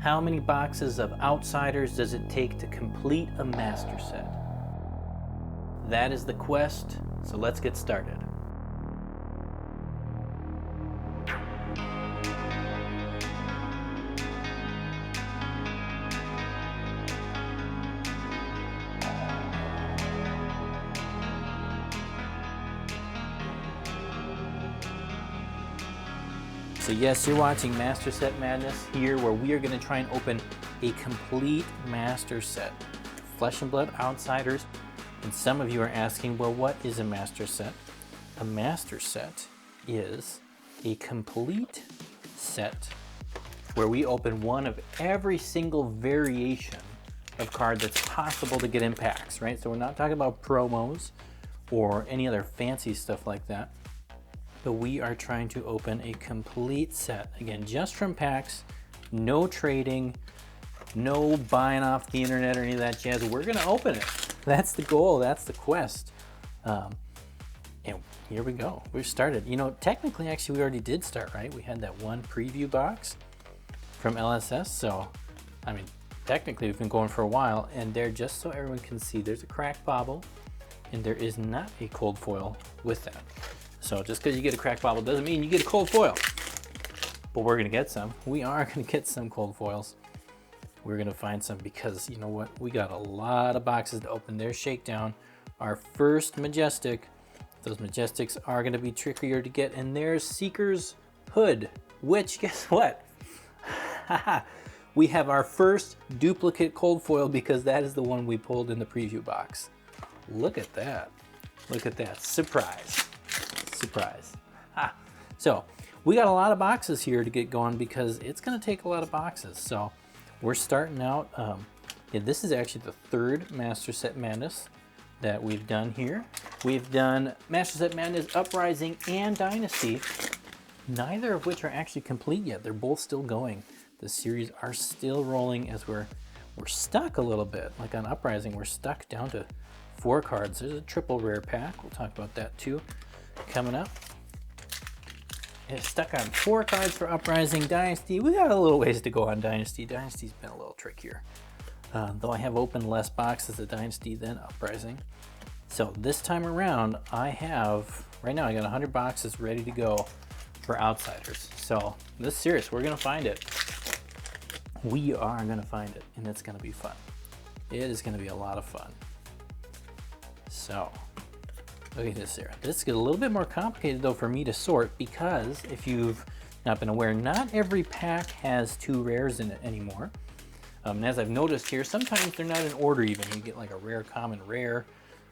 How many boxes of Outsiders does it take to complete a master set? That is the quest, so let's get started. So yes, you're watching Master Set Madness here, where we are going to try and open a complete master set. Flesh and Blood Outsiders. And some of you are asking, well, what is a master set? A master set is a complete set where we open one of every single variation of card that's possible to get in packs, right? So we're not talking about promos or any other fancy stuff like that. But we are trying to open a complete set, again, just from packs, no trading, no buying off the internet or any of that jazz. We're gonna open it. That's the goal, that's the quest. And here we go, we've started. You know, technically, actually, we already did start, right? We had that one preview box from LSS, so, I mean, technically we've been going for a while, and there, just so everyone can see, there's a cracked bobble, and there is not a cold foil with that. So just because you get a cracked bobble doesn't mean you get a cold foil. But we're gonna get some. We are gonna get some cold foils. We're gonna find some because, you know what? We got a lot of boxes to open. There's Shakedown, our first Majestic. Those Majestics are gonna be trickier to get. And there's Seeker's Hood, which, guess what? We have our first duplicate cold foil because that is the one we pulled in the preview box. Look at that. Look at that. Surprise. Surprise. So we got a lot of boxes here to get going because it's going to take a lot of boxes. So we're starting out. Yeah, this is actually the third Master Set Madness that we've done here. We've done Master Set Madness, Uprising, and Dynasty, neither of which are actually complete yet. They're both still going. The series are still rolling as we're stuck a little bit. Like on Uprising, we're stuck down to 4 cards. There's a triple rare pack. We'll talk about that too coming up. It's stuck on 4 cards for Uprising. Dynasty, we got a little ways to go on Dynasty. Dynasty's been a little trickier. Though I have opened less boxes of Dynasty than Uprising. So this time around, I have, right now I got 100 boxes ready to go for Outsiders. So this is serious, we're gonna find it. We are gonna find it, and it's gonna be fun. It is gonna be a lot of fun. So, look at this here. This gets a little bit more complicated though for me to sort because if you've not been aware, not every pack has 2 rares in it anymore. And as I've noticed here, sometimes they're not in order even. You get like a rare, common, rare.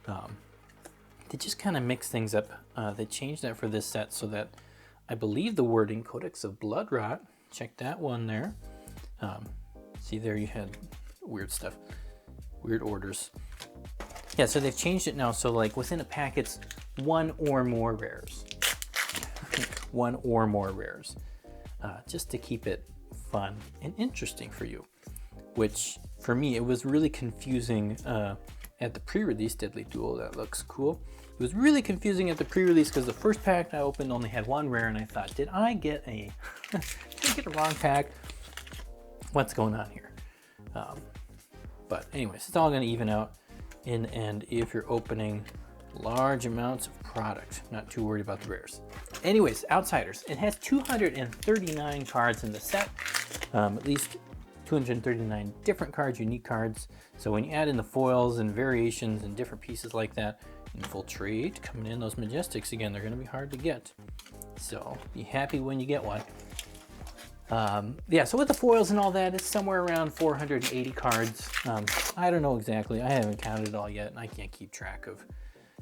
They just kind of mix things up. They changed that for this set so that I believe the wording, Codex of Bloodrot, check that one there. See there you had weird stuff, weird orders. Yeah, so they've changed it now, so like within a pack it's 1 or more rares. 1 or more rares. Just to keep it fun and interesting for you. Which, for me, it was really confusing at the pre-release. Deadly Duel, that looks cool. It was really confusing at the pre-release because the first pack I opened only had 1 rare, and I thought, did I get a wrong pack? What's going on here? But anyways, it's all gonna even out in the end if you're opening large amounts of product. Not too worried about the rares. Anyways, Outsiders. It has 239 cards in the set. At least 239 different cards, unique cards. So when you add in the foils and variations and different pieces like that, Infiltrate coming in, those Majestics again, they're gonna be hard to get. So be happy when you get one. Yeah, so with the foils and all that, it's somewhere around 480 cards. I don't know exactly, I haven't counted it all yet, and I can't keep track of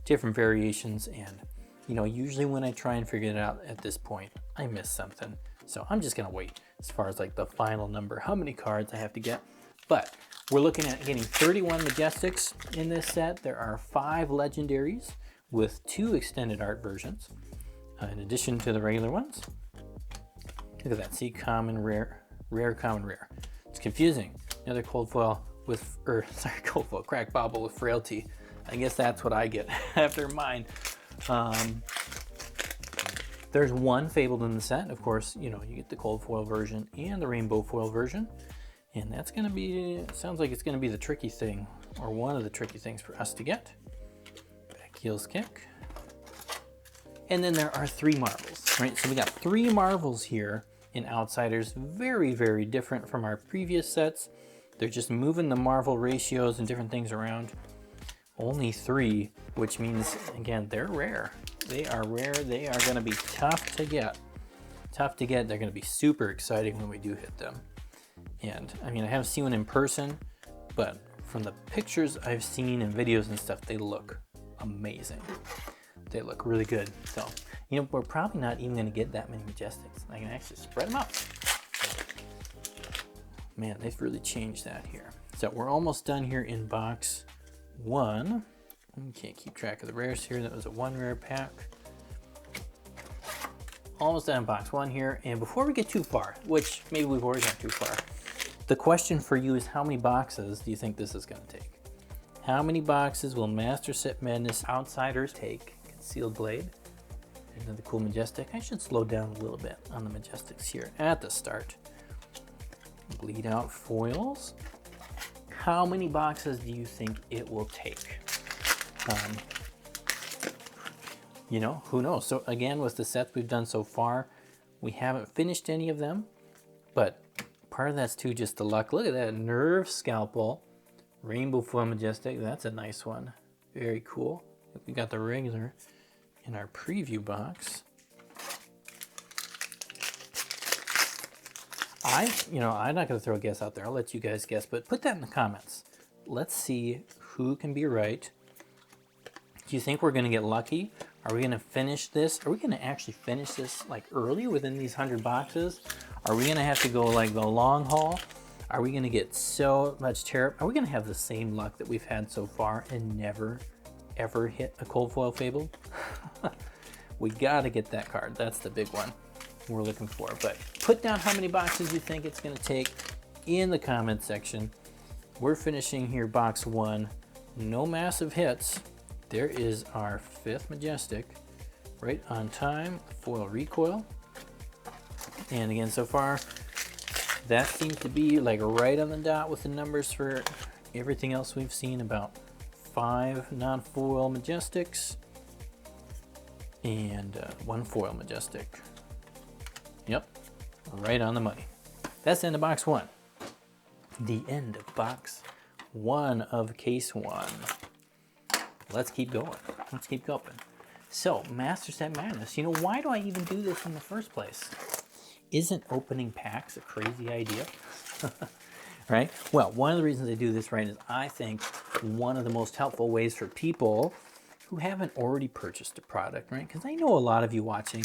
different variations. And you know, usually when I try and figure it out at this point, I miss something. So I'm just gonna wait as far as like the final number, how many cards I have to get. But we're looking at getting 31 Majestics in this set. There are 5 legendaries with 2 extended art versions, in addition to the regular ones. Look at that, see, common, rare, rare, common, rare. It's confusing. Another cold foil with, cold foil, cracked bobble with frailty. I guess that's what I get after mine. There's 1 fabled in the set. Of course, you know, you get the cold foil version and the rainbow foil version. And that's gonna be, sounds like it's gonna be the tricky thing, or one of the tricky things for us to get. Back heels kick. And then there are 3 marvels, right? So we got 3 marvels here in Outsiders, very, very different from our previous sets. They're just moving the marvel ratios and different things around. Only 3, which means, again, they're rare. They are rare. They are gonna be tough to get. Tough to get. They're gonna be super exciting when we do hit them. And I mean, I haven't seen one in person, but from the pictures I've seen and videos and stuff, they look amazing. They look really good. So, you know, we're probably not even gonna get that many Majestics. I can actually spread them out. Man, they've really changed that here. So we're almost done here in box 1. I can't keep track of the rares here. That was a 1 rare pack. Almost done in box 1 here. And before we get too far, which maybe we've already gone too far, the question for you is, how many boxes do you think this is gonna take? How many boxes will Master Set Madness Outsiders take? Concealed Blade, another cool Majestic. I should slow down a little bit on the Majestics here at the start. Bleed out foils. How many boxes do you think it will take? You know, who knows? So again, with the sets we've done so far, we haven't finished any of them, but part of that's too just the luck. Look at that Nerve Scalpel, Rainbow Foil Majestic. That's a nice one. Very cool. We got the regular in our preview box. I'm not going to throw a guess out there. I'll let you guys guess, but put that in the comments. Let's see who can be right. Do you think we're going to get lucky? Are we going to finish this? Are we going to actually finish this like early within these 100 boxes? Are we going to have to go like the long haul? Are we going to get so much terror? Are we going to have the same luck that we've had so far and never, ever hit a cold foil Fable? We got to get that card. That's the big one we're looking for. But put down how many boxes you think it's going to take in the comment section. We're finishing here box 1. No massive hits. There is our 5th Majestic, right on time, foil recoil. And again, so far, that seems to be like right on the dot with the numbers for everything else we've seen. About 5 non-foil Majestics and 1 foil Majestic. Yep, right on the money. That's the end of box 1. The end of box 1 of case 1. Let's keep going. Let's keep going. So, Master Set Madness. You know, why do I even do this in the first place? Isn't opening packs a crazy idea? Right? Well, one of the reasons I do this, right, is I think one of the most helpful ways for people who haven't already purchased a product, right? Because I know a lot of you watching,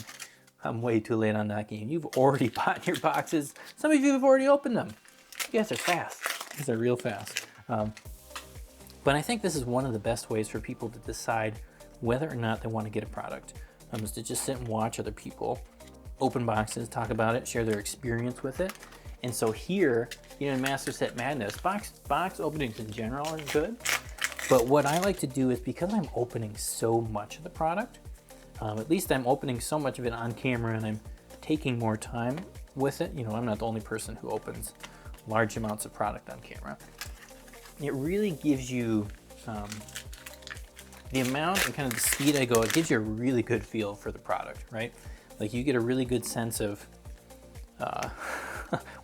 I'm way too late on that game. You've already bought your boxes. Some of you have already opened them. You guys are fast. You guys are real fast. But I think this is one of the best ways for people to decide whether or not they want to get a product. Is to just sit and watch other people open boxes, talk about it, share their experience with it. And so here, you know, in Master Set Madness, box openings in general are good. But what I like to do is, because I'm opening so much of the product, at least I'm opening so much of it on camera and I'm taking more time with it. You know, I'm not the only person who opens large amounts of product on camera. It really gives you the amount and kind of the speed I go, it gives you a really good feel for the product, right? Like you get a really good sense of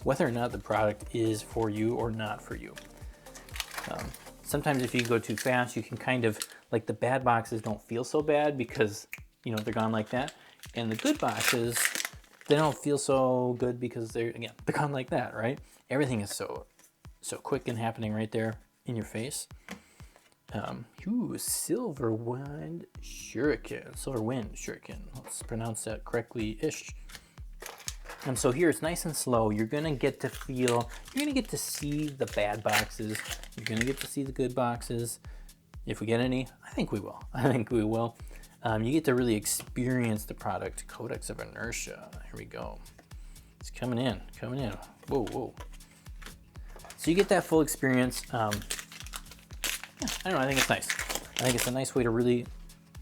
whether or not the product is for you or not for you. Sometimes if you go too fast, you can kind of, like the bad boxes don't feel so bad because, you know, they're gone like that. And the good boxes, they don't feel so good because they're gone like that, right? Everything is so quick and happening right there in your face. Silver Wind Shuriken. Let's pronounce that correctly-ish. And so here it's nice and slow. You're gonna get to feel, you're gonna get to see the bad boxes. You're gonna get to see the good boxes. If we get any, I think we will. You get to really experience the product. Codex of Inertia, here we go. It's coming in. Whoa. So you get that full experience. I don't know, I think it's nice. I think it's a nice way to really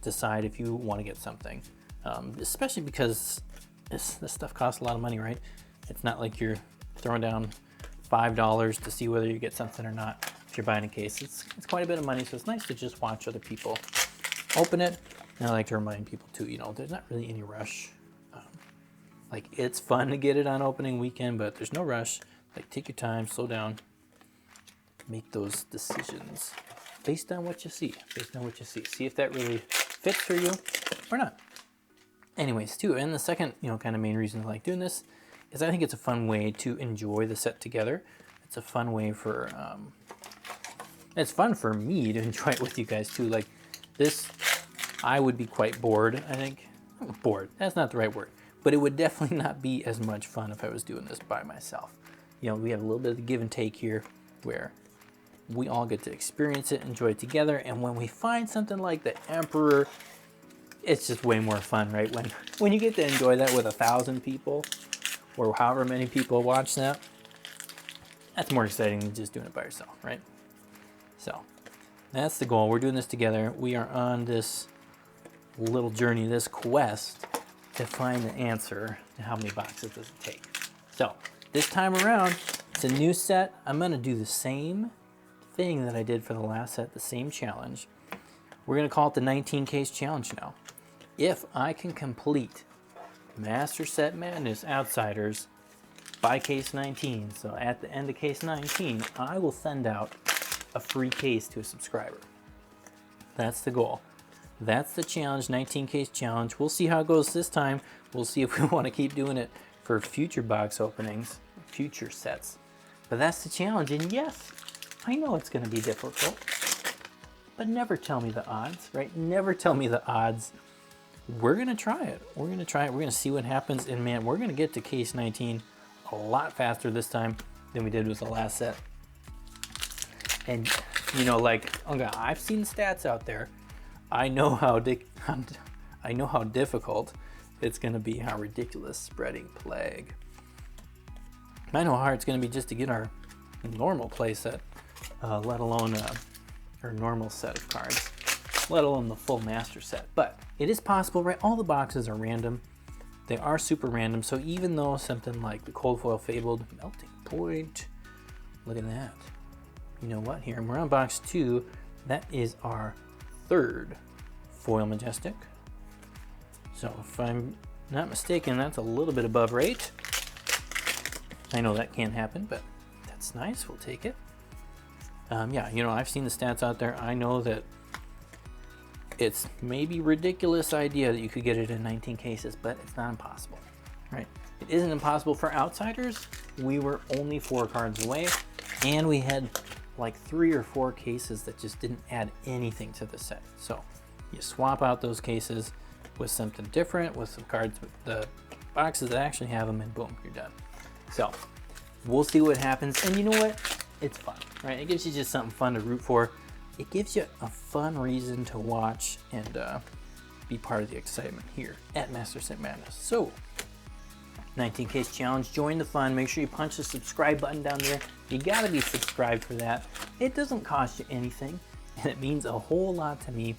decide if you want to get something. Especially because this stuff costs a lot of money, right? It's not like you're throwing down $5 to see whether you get something or not if you're buying a case. It's quite a bit of money, so it's nice to just watch other people open it. And I like to remind people too, you know, there's not really any rush. Like, it's fun to get it on opening weekend, but there's no rush. Like, take your time, slow down, make those decisions based on what you see, See if that really fits for you or not. Anyways, too, and the second, you know, kind of main reason I like doing this is I think it's a fun way to enjoy the set together. It's a fun way for, it's fun for me to enjoy it with you guys too. Like this, I would be quite bored, I think. Bored, that's not the right word. But it would definitely not be as much fun if I was doing this by myself. You know, we have a little bit of give and take here where we all get to experience it, enjoy it together. And when we find something like the Emperor, it's just way more fun, right? When you get to enjoy that with 1,000 people or however many people watch that, that's more exciting than just doing it by yourself, right? So that's the goal. We're doing this together. We are on this little journey, this quest to find the answer to how many boxes does it take. So this time around, it's a new set. I'm gonna do the same thing that I did for the last set, the same challenge. We're gonna call it the 19 case challenge now. If I can complete Master Set Madness Outsiders by case 19, so at the end of case 19, I will send out a free case to a subscriber. That's the goal. That's the challenge, 19 case challenge. We'll see how it goes this time. We'll see if we want to keep doing it for future box openings, future sets. But that's the challenge, and yes, I know it's going to be difficult, but never tell me the odds, right? Never tell me the odds. We're going to try it. We're going to try it. We're going to see what happens, and man, we're going to get to case 19 a lot faster this time than we did with the last set. And, you know, like, okay, I've seen stats out there. I know how difficult it's going to be, how ridiculous spreading plague. I know how hard it's going to be just to get our normal play set, let alone our normal set of cards, let alone the full master set. But it is possible, right? All the boxes are random. They are super random. So even though something like the Cold Foil Fabled Melting Point, look at that. You know what? Here, and we're on box 2. That is our 3rd Foil Majestic. So if I'm not mistaken, that's a little bit above rate. I know that can't happen, but that's nice. We'll take it. Yeah, you know, I've seen the stats out there. I know that it's maybe ridiculous idea that you could get it in 19 cases, but it's not impossible, right? It isn't impossible for outsiders. We were only 4 cards away, and we had like 3 or 4 cases that just didn't add anything to the set. So you swap out those cases with something different, with some cards with the boxes that actually have them, and boom, you're done. So we'll see what happens. And you know what? It's fun, right? It gives you just something fun to root for. It gives you a fun reason to watch and be part of the excitement here at Master Set Madness. So 19 case challenge, join the fun. Make sure you punch the subscribe button down there. You gotta be subscribed for that. It doesn't cost you anything, and it means a whole lot to me.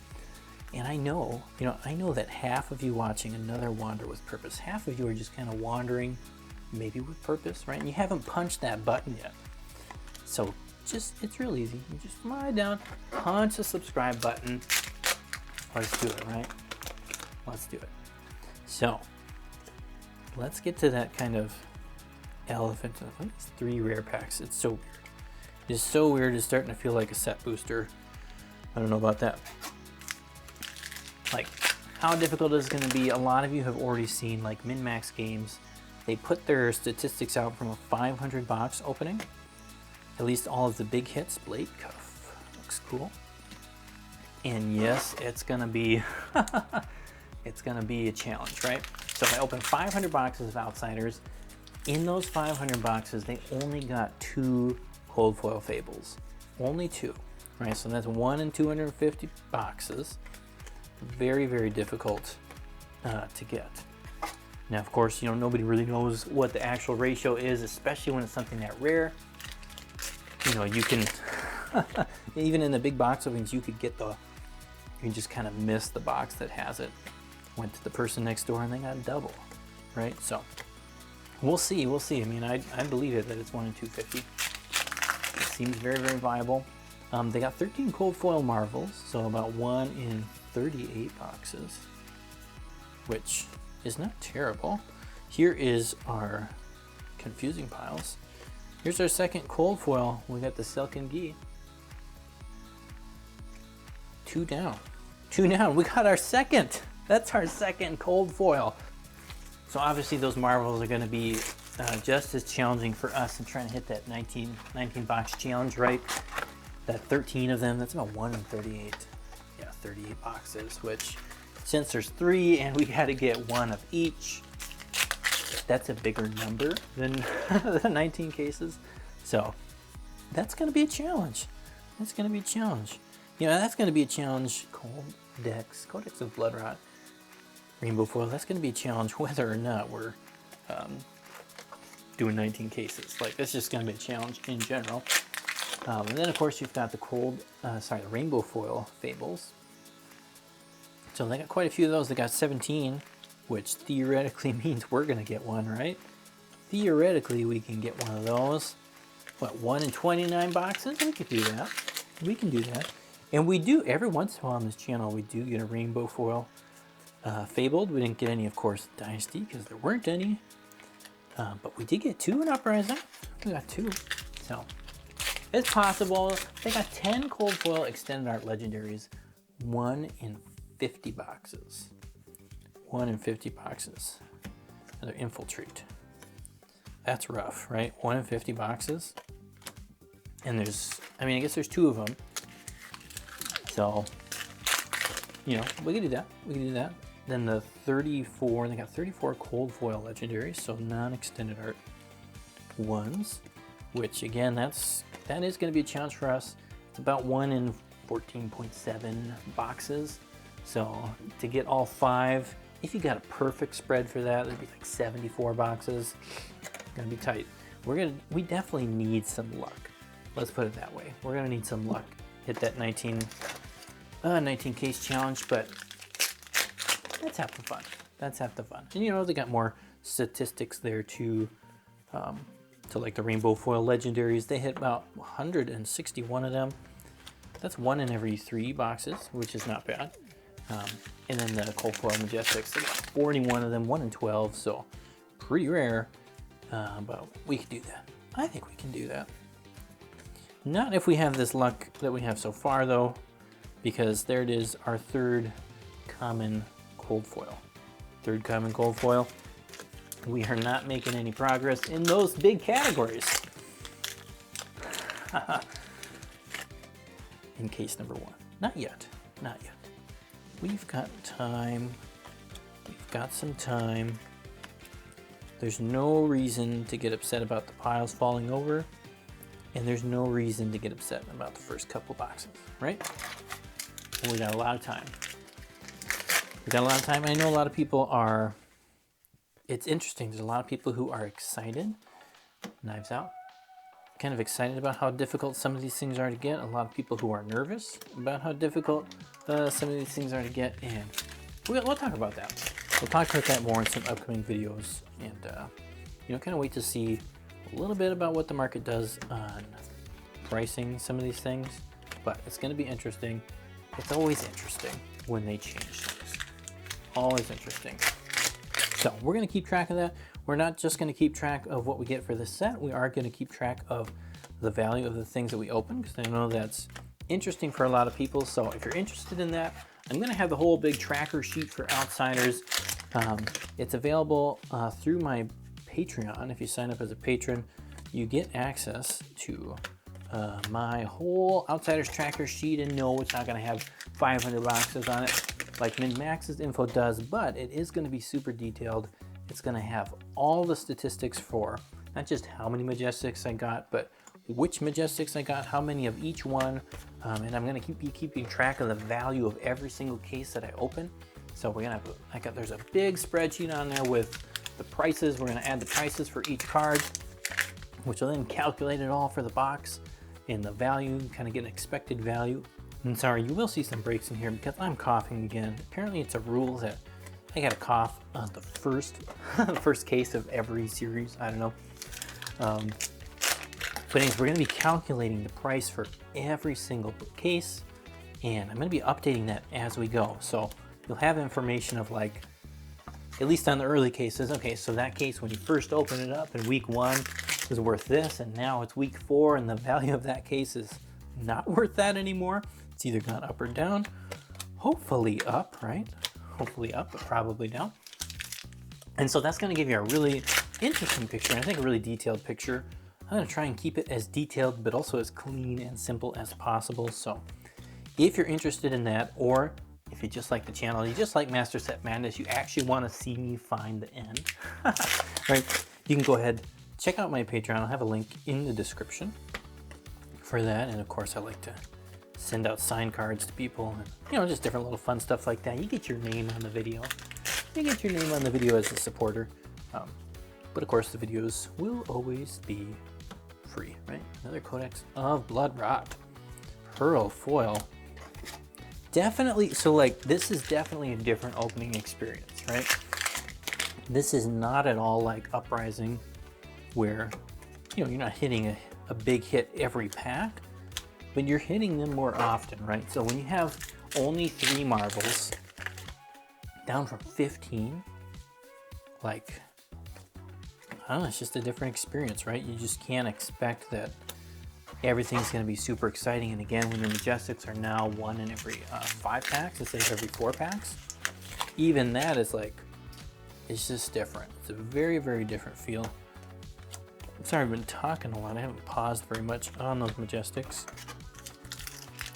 And I know, you know, I know that half of you watching another Wander with Purpose, half of you are just kind of wandering, maybe with purpose, right? And you haven't punched that button yet. So just, it's real easy. You just lie down, punch the subscribe button. Let's do it, right? Let's do it. So let's get to that kind of elephant. Look at these 3 rare packs. It's so weird. It's so weird. It's starting to feel like a set booster. I don't know about that. Like, how difficult is it going to be? A lot of you have already seen, like, min-max games. They put their statistics out from a 500 box opening. At least all of the big hits. Blade Cuff looks cool. And yes, it's going to be it's going to be a challenge, right? So if I open 500 boxes of Outsiders, in those 500 boxes, they only got 2 Cold Foil Fables. Only 2, right? So that's 1 in 250 boxes. Very, very difficult to get. Now, of course, you know, nobody really knows what the actual ratio is, especially when it's something that rare. You know, you can, even in the big box openings, you could get you can just kind of miss the box that has it. Went to the person next door and they got double, right? So We'll see, we'll see. I mean, I believe it that it's 1 in 250. It seems very, very viable. They got 13 cold foil marvels, so about 1 in 38 boxes, which is not terrible. Here is our confusing piles. Here's our second cold foil. We got the Silken Ghee. 2 down. 2 down. We got our second. That's our second cold foil. So obviously those marvels are going to be just as challenging for us in trying to hit that 19 box challenge, right? That 13 of them, that's about 1 in 38. Yeah, 38 boxes, which since there's 3 and we got to get 1 of each, that's a bigger number than the 19 cases. So that's going to be a challenge. That's going to be a challenge. You know, that's going to be a challenge. Codex of Blood Rot, Rainbow Foil, that's going to be a challenge whether or not we're doing 19 cases. Like, that's just going to be a challenge in general. And then, of course, you've got the the Rainbow Foil Fables. So they got quite a few of those. They got 17, which theoretically means we're going to get one, right? Theoretically, we can get one of those. What, 1 in 29 boxes? We could do that. We can do that. And we do, every once in a while on this channel, we do get a Rainbow Foil Fabled. We didn't get any, of course, Dynasty, because there weren't any. But we did get 2 in Uprising. We got 2. So it's possible. They got 10 cold foil extended art legendaries. 1 in 50 boxes. 1 in 50 boxes. Another Infiltrate. That's rough, right? 1 in 50 boxes. And there's, I mean, I guess there's 2 of them. So, you know, we can do that. We can do that. Then the 34, they got 34 cold foil legendaries, so non-extended art ones, which again, that is going to be a challenge for us. It's about 1 in 14.7 boxes. So to get all 5, if you got a perfect spread for that, it'd be like 74 boxes. Gonna be tight. We definitely need some luck. Let's put it that way. We're gonna need some luck. Hit that 19 case challenge, but that's half the fun. That's half the fun. And you know, they got more statistics there too. To like the Rainbow Foil legendaries, they hit about 161 of them. That's 1 in every 3 boxes, which is not bad. And then the cold foil majestics, they got 41 of them, 1 in 12, so pretty rare. But we can do that. I think we can do that. Not if we have this luck that we have so far, though, because there it is, our 3rd common cold foil. 3rd common cold foil. We are not making any progress in those big categories. In case number 1. Not yet. Not yet. We've got time. We've got some time. There's no reason to get upset about the piles falling over. And there's no reason to get upset about the first couple boxes, right? And we got a lot of time. We got a lot of time. I know a lot of people are, it's interesting. There's a lot of people who are excited. Knives Out. Kind of excited about how difficult some of these things are to get. A lot of people who are nervous about how difficult some of these things are to get. And we'll talk about that. We'll talk about that more in some upcoming videos. And, you know, kind of wait to see a little bit about what the market does on pricing some of these things, but it's going to be interesting. It's always interesting when they change things. Always interesting. So we're going to keep track of that. We're not just going to keep track of what we get for this set. We are going to keep track of the value of the things that we open, because I know that's interesting for a lot of people. So if you're interested in that, I'm going to have the whole big tracker sheet for outsiders. It's available through my Patreon. If you sign up as a patron, you get access to my whole Outsiders tracker sheet. And no, it's not going to have 500 boxes on it like Min-Max's info does, but it is going to be super detailed. It's going to have all the statistics for not just how many Majestics I got, but which Majestics I got, how many of each one, and I'm going to be keeping track of the value of every single case that I open. So we're going to have, there's a big spreadsheet on there with the prices. We're going to add the prices for each card, which will then calculate it all for the box and the value, kind of get an expected value. And sorry, you will see some breaks in here because I'm coughing again. Apparently it's a rule that I got a cough on the first first case of every series. I don't know. But anyways, we're going to be calculating the price for every single case, and I'm going to be updating that as we go. So you'll have information of like, at least on the early cases, okay, so that case when you first open it up in week 1 was worth this, and now it's week 4 and the value of that case is not worth that anymore. It's either gone up or down. Hopefully up, right? Hopefully up, but probably down. And so that's going to give you a really interesting picture, and I think a really detailed picture. I'm going to try and keep it as detailed, but also as clean and simple as possible. So if you're interested in that, or if you just like the channel, you just like Master Set Madness, you actually want to see me find the end, right? You can go ahead, check out my Patreon. I'll have a link in the description for that. And of course, I like to send out signed cards to people, and you know, just different little fun stuff like that. You get your name on the video. You get your name on the video as a supporter. But of course, the videos will always be free, right? Another Codex of Blood Rot. Pearl foil. Definitely, so like, this is definitely a different opening experience, right? This is not at all like Uprising, where, you know, you're not hitting a big hit every pack, but you're hitting them more often, right? So when you have only 3 marbles, down from 15, like, I don't know, it's just a different experience, right? You just can't expect that everything's going to be super exciting. And again, when your Majestics are now 1 in every 5 packs instead of every 4 packs, even that is like, it's just different. It's a very, very different feel. I'm sorry, I've been talking a lot. I haven't paused very much on those Majestics.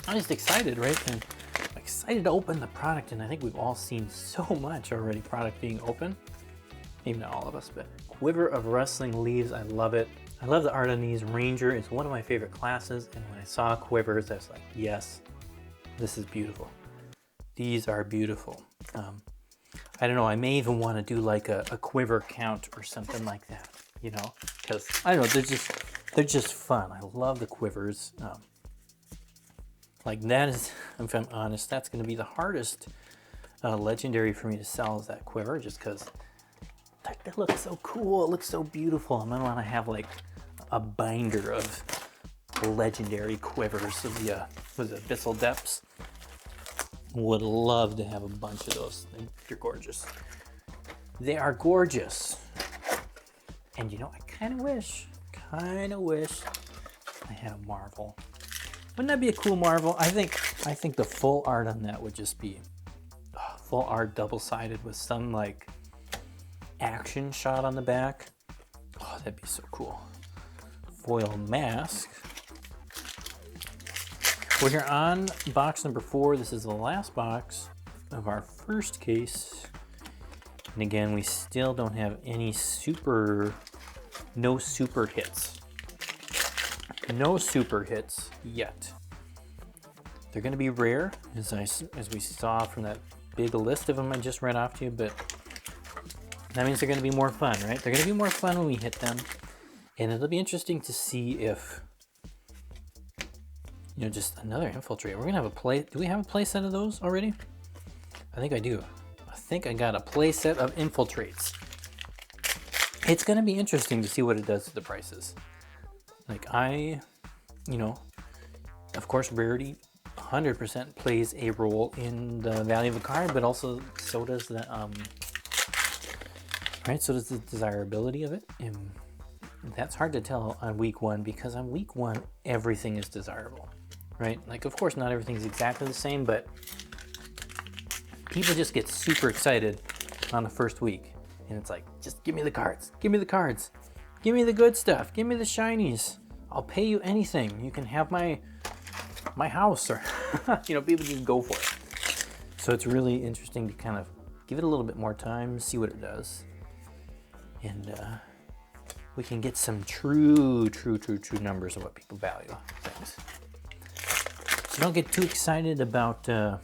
I'm just excited, right? And I'm excited to open the product, and I think we've all seen so much already product being open. Maybe not all of us, but Quiver of Rustling Leaves, I love it. I love the art on these. Ranger is one of my favorite classes, and when I saw Quivers, I was like, yes, this is beautiful. These are beautiful. I don't know, I may even want to do like a Quiver count or something like that, you know, because I don't know, they're just fun. I love the Quivers. Like that is, if I'm honest, that's going to be the hardest legendary for me to sell, is that Quiver, just because that looks so cool. It looks so beautiful. I'm gonna want to have like a binder of legendary Quivers of the was it Abyssal Depths. Would love to have a bunch of those. They're gorgeous. They are gorgeous. And you know, I kind of wish I had a Marvel. Wouldn't that be a cool Marvel? I think the full art on that would just be full art, double-sided with some like action shot on the back. Oh, that'd be so cool. Foil mask. We're here on box number 4. This is the last box of our first case. And again, we still don't have any no super hits. No super hits yet. They're going to be rare, as we saw from that big list of them I just read off to you, but that means they're going to be more fun, right? They're going to be more fun when we hit them. And it'll be interesting to see if, you know, just another Infiltrate. We're going to have a play. Do we have a play set of those already? I think I do. I think I got a play set of Infiltrates. It's going to be interesting to see what it does to the prices. Like you know, of course, rarity 100% plays a role in the value of the card, but also so does the, right? So does the desirability of it. And that's hard to tell on week 1, because on week 1, everything is desirable, right? Like, of course, not everything's exactly the same, but people just get super excited on the first week. And it's like, just give me the cards, give me the cards, give me the good stuff, give me the shinies. I'll pay you anything. You can have my house, or, you know, people just go for it. So it's really interesting to kind of give it a little bit more time, see what it does. And we can get some true numbers of what people value things. So don't get too excited about, don't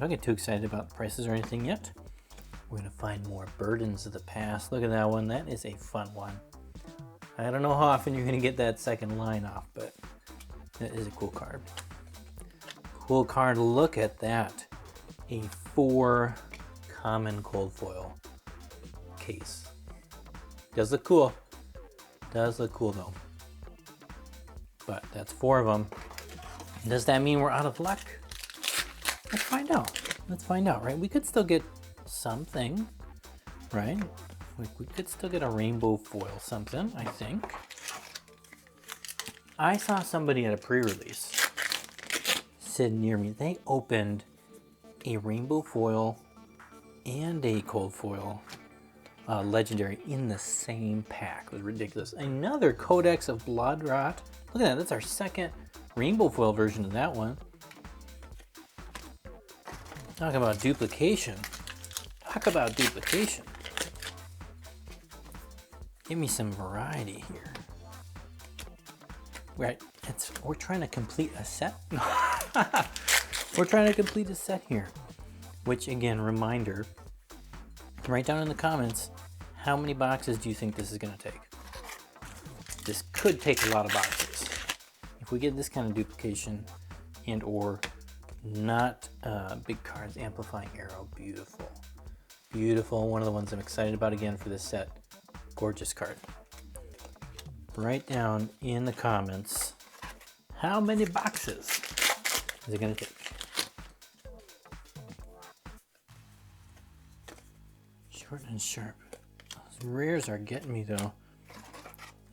get too excited about the prices or anything yet. We're gonna find more Burdens of the Past. Look at that one, that is a fun one. I don't know how often you're gonna get that second line off, but that is a cool card. Cool card, look at that. A 4 common cold foil case. Does look cool. Does look cool though. But that's 4 of them. Does that mean we're out of luck? Let's find out. Let's find out, right? We could still get something, right? We could still get a rainbow foil something, I think. I saw somebody at a pre-release sitting near me. They opened a rainbow foil and a cold foil legendary in the same pack. It was ridiculous. Another Codex of Blood Rot. Look at that, that's our second rainbow foil version of that one. Talk about duplication. Talk about duplication. Give me some variety here. Right, we're trying to complete a set. We're trying to complete a set here. Which again, reminder, write down in the comments, how many boxes do you think this is gonna take? This could take a lot of boxes. If we get this kind of duplication and or not big cards, amplifying arrow, beautiful. Beautiful, one of the ones I'm excited about again for this set. Gorgeous card. Write down in the comments, how many boxes is it gonna take? Short and sharp. Those rares are getting me though.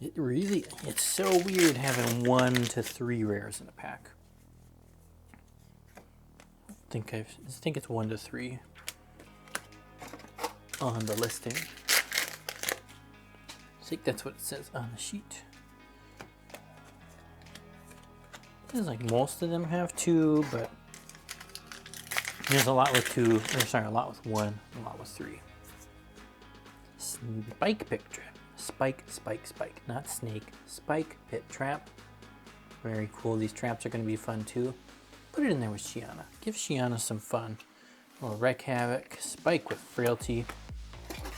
It's so weird having 1 to 3 rares in a pack. I think it's 1 to 3 on the listing. I think that's what it says on the sheet. Feels like most of them have 2, but there's a lot with 2, or sorry, a lot with 1, a lot with 3. Spike pit trap. Spike, not snake. Spike pit trap. Very cool. These traps are going to be fun too. Put it in there with Shiana. Give Shiana some fun. A little Wreck Havoc. Spike with Frailty.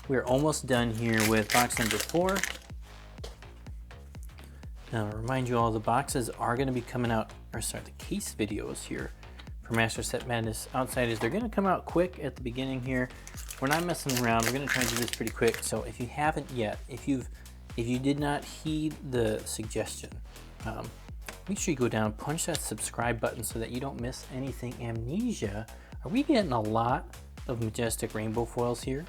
We're almost done here with box number 4. Now, to remind you all, the boxes are going to be coming out, or sorry, the case videos here for Master Set Madness Outsiders. They're going to come out quick at the beginning here. We're not messing around. We're going to try and do this pretty quick. So if you haven't yet, if you did not heed the suggestion, make sure you go down, punch that subscribe button so that you don't miss anything. Amnesia, are we getting a lot of majestic rainbow foils here?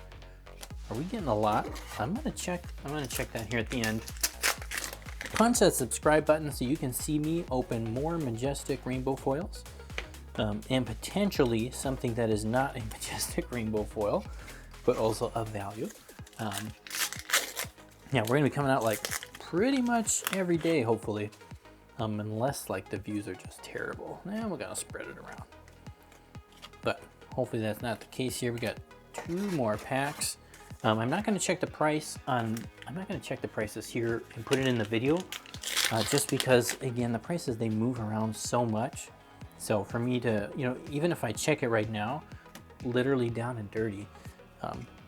Are we getting a lot? I'm gonna check that here at the end. Punch that subscribe button so you can see me open more majestic rainbow foils. And potentially something that is not a majestic rainbow foil, but also of value. Yeah, we're gonna be coming out like pretty much every day, hopefully. Unless like the views are just terrible. Then we're gonna spread it around. But hopefully that's not the case here. We got 2 more packs. I'm not gonna check the price I'm not gonna check the prices here and put it in the video, just because again, the prices, they move around so much. So for me to, even if I check it right now, literally down and dirty,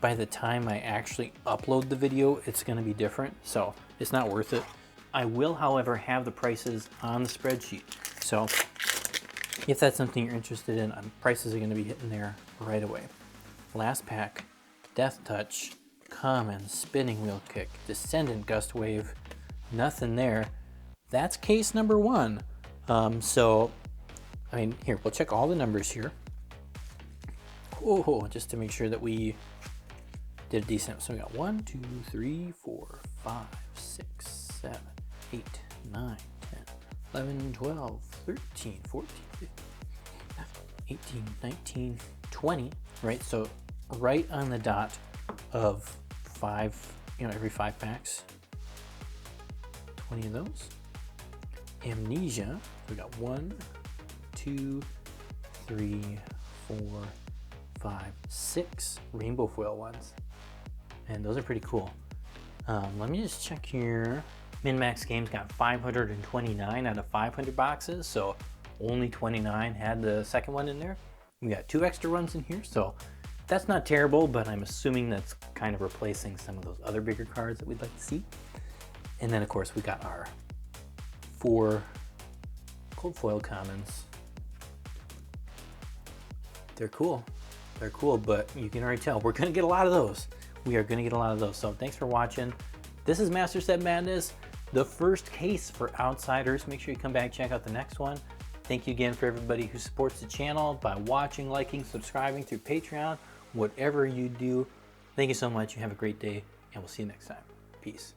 by the time I actually upload the video, it's gonna be different. So it's not worth it. I will, however, have the prices on the spreadsheet. So if that's something you're interested in, prices are gonna be hitting there right away. Last pack, Death Touch, Common, Spinning Wheel Kick, Descendant Gust Wave, nothing there. That's case number 1. So, I mean, here, we'll check all the numbers here. Oh, just to make sure that we did a decent. So we got 1, 2, 3, 4, 5, 6, 7, 8, 9, 10, 11, 12, 13, 14, 15, 18, 19, 20, right? So right on the dot of 5, every 5 packs, 20 of those. Amnesia, we got 1, 2, 3, 4, 5, 6 rainbow foil ones, and those are pretty cool. Let me just check here. Min-Max Games got 529 out of 500 boxes, so only 29 had the second one in there. We got 2 extra ones in here, so that's not terrible, but I'm assuming that's kind of replacing some of those other bigger cards that we'd like to see. And then of course we got our 4 cold foil commons. They're cool. They're cool, but you can already tell we're gonna get a lot of those. We are gonna get a lot of those. So thanks for watching. This is Master Set Madness, the first case for Outsiders. Make sure you come back, check out the next one. Thank you again for everybody who supports the channel by watching, liking, subscribing through Patreon, whatever you do. Thank you so much. You have a great day, and we'll see you next time. Peace.